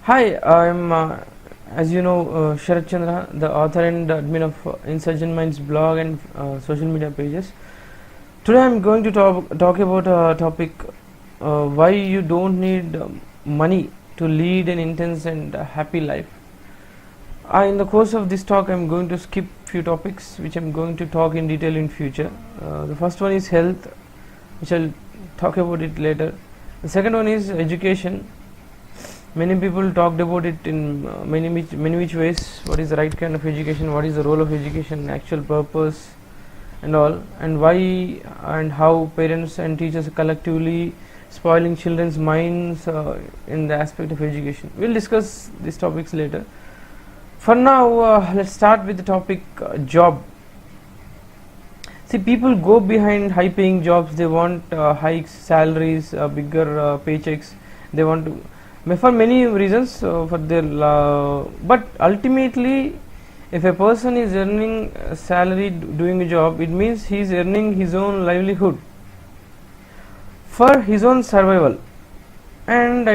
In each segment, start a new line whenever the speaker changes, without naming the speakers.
Hi, I'm as you know Sharath Chandra, the author and admin of Insurgent Minds blog and social media pages. Today I'm going to talk about a topic, why you don't need money to lead an intense and happy life. In the course of this talk I'm going to skip few topics which I'm going to talk in detail in future. The first one is health, which I'll talk about it later. The second one is education. Many people talked about it in many which ways. What is the right kind of education, what is the role of education, actual purpose and all, and why and how parents and teachers are collectively spoiling children's minds in the aspect of education. We'll discuss these topics later. For now, let's start with the topic job. See, people go behind high paying jobs. They want hikes, salaries, bigger paychecks. They want to, for many reasons, for their but ultimately if a person is earning a salary doing a job, it means he is earning his own livelihood for his own survival. And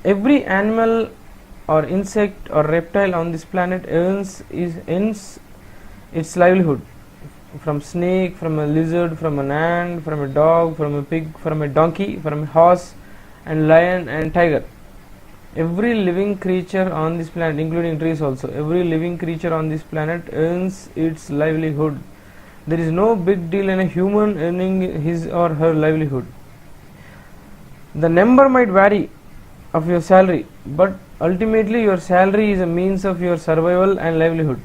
every animal or insect or reptile on this planet earns its livelihood, from snake, from a lizard, from an ant, from a dog, from a pig, from a donkey, from a horse and lion and tiger. Every living creature on this planet, including trees also, every living creature on this planet earns its livelihood. There is no big deal in a human earning his or her livelihood. The number might vary of your salary, but ultimately your salary is a means of your survival and livelihood.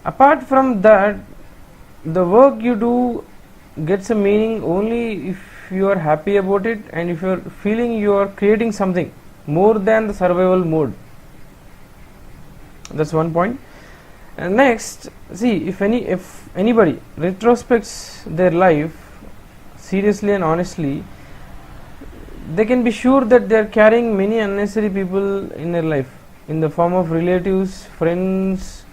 Apart from that, the work you do gets a meaning only if you are happy about it and if you are feeling you are creating something more than the survival mode. That's one point. And next, see, if anybody retrospects their life seriously and honestly, they can be sure that they are carrying many unnecessary people in their life, in the form of relatives, friends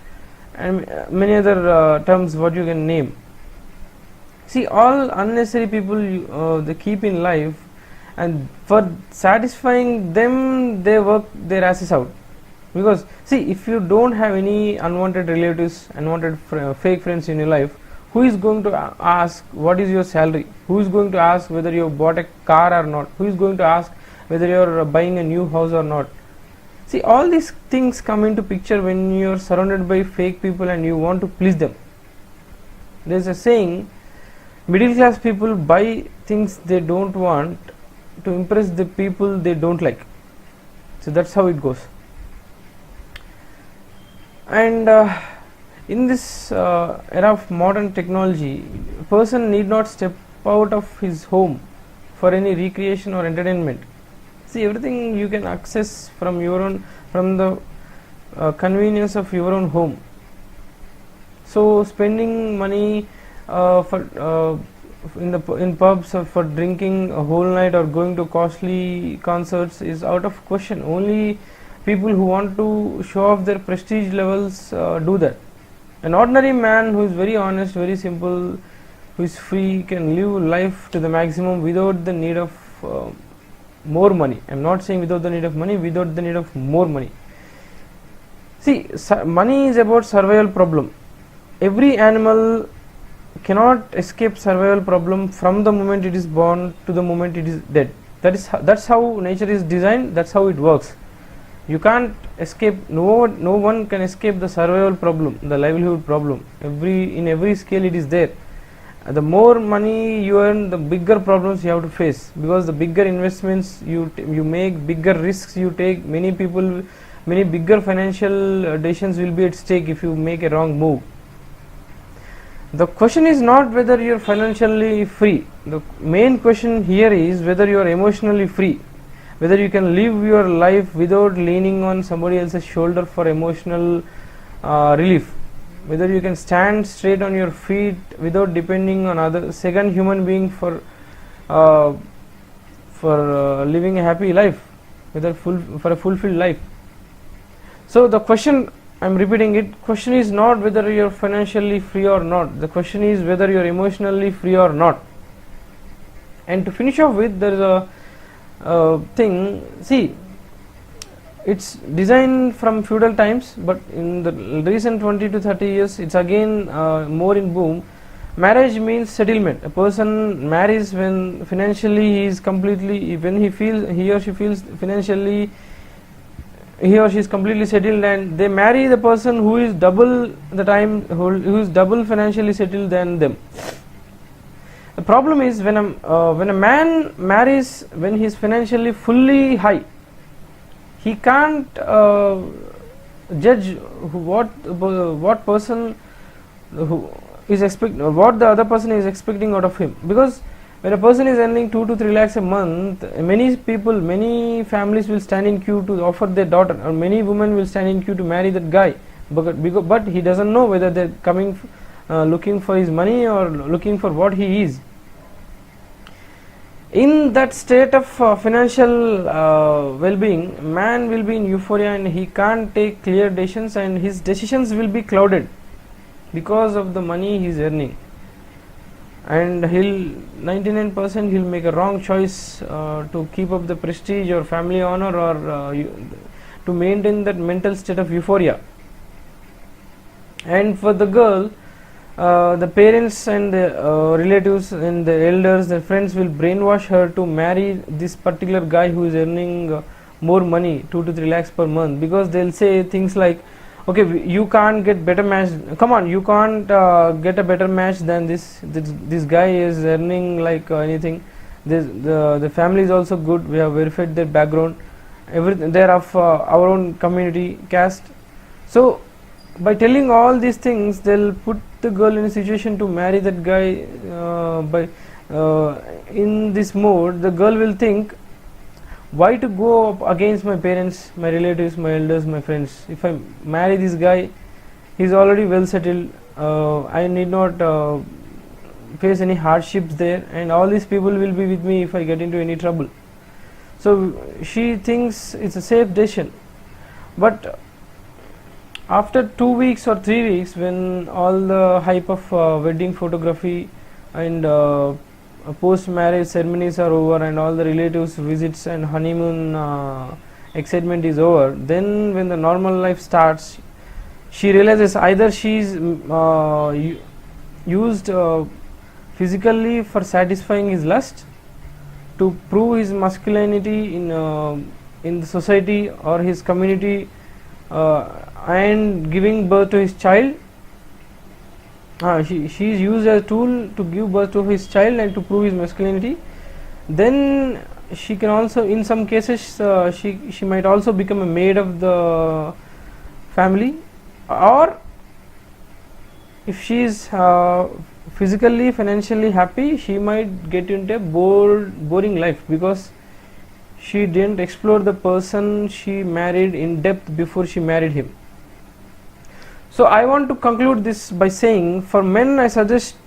and many other terms what you can name. See, all unnecessary people they keep in life, and for satisfying them they work their asses out. Because see, if you don't have any unwanted relatives, unwanted fake friends in your life, who is going to ask what is your salary? Who is going to ask whether you bought a car or not? Who is going to ask whether you are buying a new house or not? See, all these things come into picture when you are surrounded by fake people and you want to please them. There is a saying, middle class people buy things they don't want to impress the people they don't like. So that's how it goes. And in this era of modern technology, a person need not step out of his home for any recreation or entertainment. See, everything you can access from your own, from the convenience of your own home. So spending money in pubs or for drinking a whole night or going to costly concerts is out of question. Only people who want to show off their prestige levels do that. An ordinary man who is very honest, very simple, who is free, can live life to the maximum without the need of more money. I am not saying without the need of money, without the need of more money. See, money is about survival problem. Every animal cannot escape survival problem from the moment it is born to the moment it is dead. That's how nature is designed. That's how it works. You can't escape. No one can escape the survival problem, the livelihood problem. In every scale it is there. The more money you earn, the bigger problems you have to face, because the bigger investments you make, bigger risks you take. Many bigger financial decisions will be at stake if you make a wrong move. The question is not whether you are financially free. The main question here is whether you are emotionally free, whether you can live your life without leaning on somebody else's shoulder for emotional relief, whether you can stand straight on your feet without depending on other second human being for living a happy life, for a fulfilled life. So the question, I am repeating it, question is not whether you are financially free or not. The question is whether you are emotionally free or not. And to finish off with, there is thing. See, it's designed from feudal times, but in the recent 20 to 30 years it's again more in boom. Marriage means settlement. A person marries when financially he is completely, when he or she feels financially he or she is completely settled, and they marry the person who is double the time, who is double financially settled than them. The problem is when a man marries when he is financially fully high, he can't judge what person who is what the other person is expecting out of him, because when a person is earning 2 to 3 lakhs a month, many families will stand in queue to offer their daughter, or many women will stand in queue to marry that guy, but he doesn't know whether they're coming looking for his money or looking for what he is. In that state of financial well-being, man will be in euphoria and he can't take clear decisions, and his decisions will be clouded because of the money he is earning, and 99% he'll make a wrong choice to keep up the prestige or family honor, or to maintain that mental state of euphoria. And for the girl, the parents and the relatives and the elders, the friends will brainwash her to marry this particular guy who is earning more money, 2 to 3 lakhs per month, because they'll say things like, okay, you can't get better match, come on, you can't get a better match than this guy is earning like anything, the family is also good, we have verified their background, everything, they are of our own community, caste. So by telling all these things, they'll put the girl in a situation to marry that guy. In this mode, the girl will think, why to go up against my parents, my relatives, my elders, my friends? If I marry this guy, he's already well settled, I need not face any hardships there, and all these people will be with me if I get into any trouble. So she thinks it's a safe decision. But after 2 weeks or 3 weeks, when all the hype of wedding photography and post-marriage ceremonies are over, and all the relatives visits and honeymoon excitement is over, then when the normal life starts, she realizes either she is used physically for satisfying his lust, to prove his masculinity in the society or his community, and giving birth to his child. She is used as a tool to give birth to his child and to prove his masculinity. Then she can also, in some cases, she might also become a maid of the family, or if she is physically, financially happy, she might get into a boring life, because she didn't explore the person she married in depth before she married him. So I want to conclude this by saying, for men I suggest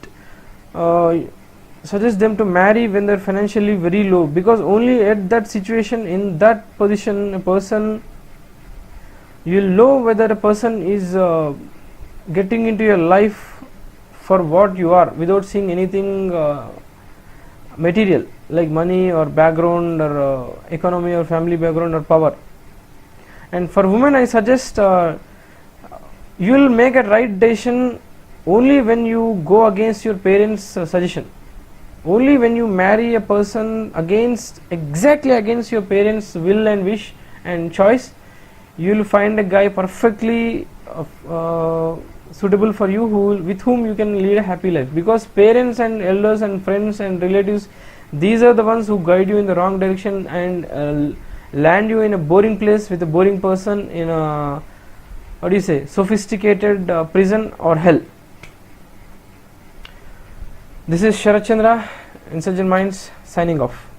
them to marry when they are financially very low, because only at that situation, in that position, a person, you will know whether a person is getting into your life for what you are, without seeing anything material like money or background or economy or family background or power. And for women I suggest, you will make a right decision only when you go against your parents' suggestion. Only when you marry a person exactly against your parents' will and wish and choice, you will find a guy perfectly suitable for you, with whom you can lead a happy life. Because parents and elders and friends and relatives, these are the ones who guide you in the wrong direction and land you in a boring place with a boring person, in a sophisticated prison or hell. This is Sharath Chandra, Insurgent Minds, signing off.